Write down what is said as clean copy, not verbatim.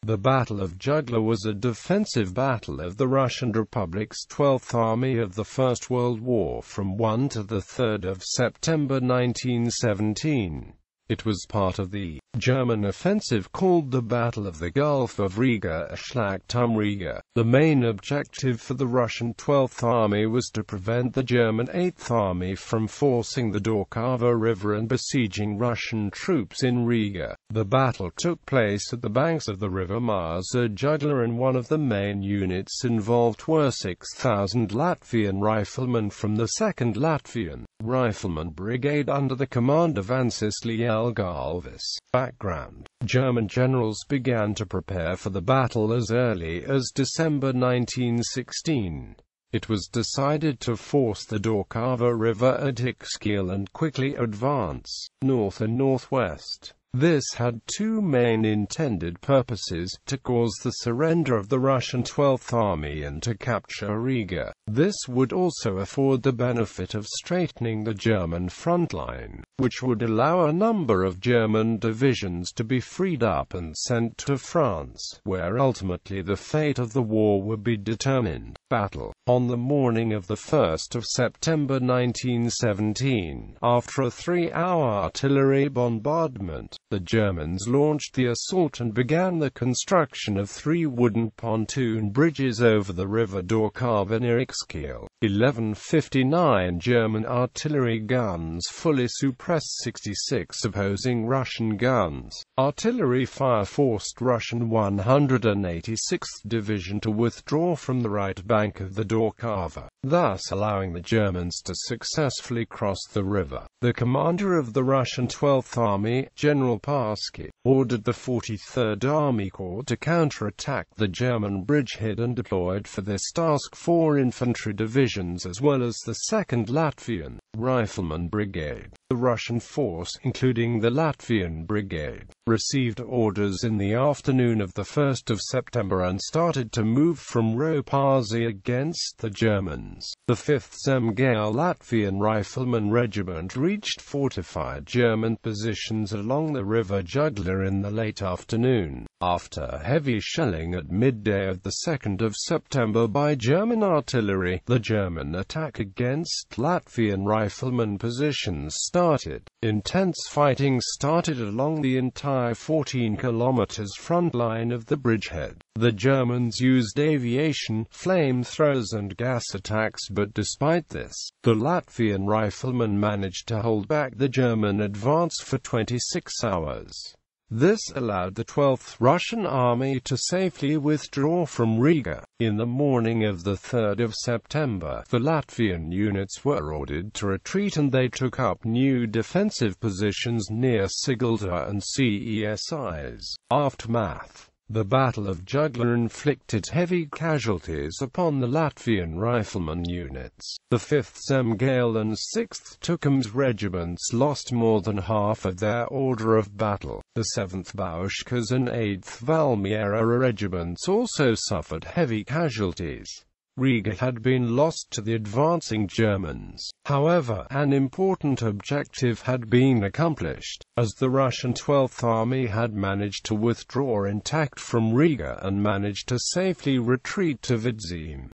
The Battle of Jugla was a defensive battle of the Russian Republic's 12th Army of the First World War from 1 to 3 September 1917. It was part of the German offensive called the Battle of the Gulf of Riga, Schlacht um Riga. The main objective for the Russian 12th Army was to prevent the German 8th Army from forcing the Daugava River and besieging Russian troops in Riga. The battle took place at the banks of the river Mazā Jugla, and one of the main units involved were 6,000 Latvian riflemen from the 2nd Latvian Rifleman Brigade under the command of Ansis Lielgalvis. Background: German generals began to prepare for the battle as early as December 1916. It was decided to force the Daugava River at Ixkiel and quickly advance north and northwest. This had two main intended purposes: to cause the surrender of the Russian 12th Army and to capture Riga. This would also afford the benefit of straightening the German front line, which would allow a number of German divisions to be freed up and sent to France, where ultimately the fate of the war would be determined. Battle. On the morning of the 1st of September 1917, after a 3-hour artillery bombardment, the Germans launched the assault and began the construction of 3 wooden pontoon bridges over the river Daugava near Ixkiel. 11:59 German artillery guns fully suppressed 66 opposing Russian guns. Artillery fire forced Russian 186th Division to withdraw from the right bank of the Daugava, thus allowing the Germans to successfully cross the river. The commander of the Russian 12th Army, General Parsky, ordered the 43rd Army Corps to counterattack the German bridgehead and deployed for this task 4 infantry divisions as well as the 2nd Latvian Rifleman Brigade. The Russian force, including the Latvian Brigade, received orders in the afternoon of the 1st of September and started to move from Ropāzi against the Germans. The 5th Zemgale Latvian Rifleman Regiment reached fortified German positions along the River Jugla in the late afternoon. After heavy shelling at midday of the 2nd of September by German artillery, the German attack against Latvian rifleman positions started. Intense fighting started along the entire 14 kilometers front line of the bridgehead. The Germans used aviation, flamethrowers and gas attacks, but despite this, the Latvian riflemen managed to hold back the German advance for 26 hours. This allowed the 12th Russian Army to safely withdraw from Riga. In the morning of the 3rd of September, the Latvian units were ordered to retreat and they took up new defensive positions near Sigulda and Cēsis. Aftermath. The Battle of Jugla inflicted heavy casualties upon the Latvian rifleman units. The 5th Zemgale and 6th Tukums regiments lost more than half of their order of battle. The 7th Bauškas and 8th Valmiera regiments also suffered heavy casualties. Riga had been lost to the advancing Germans. However, an important objective had been accomplished, as the Russian 12th Army had managed to withdraw intact from Riga and managed to safely retreat to Vidzeme.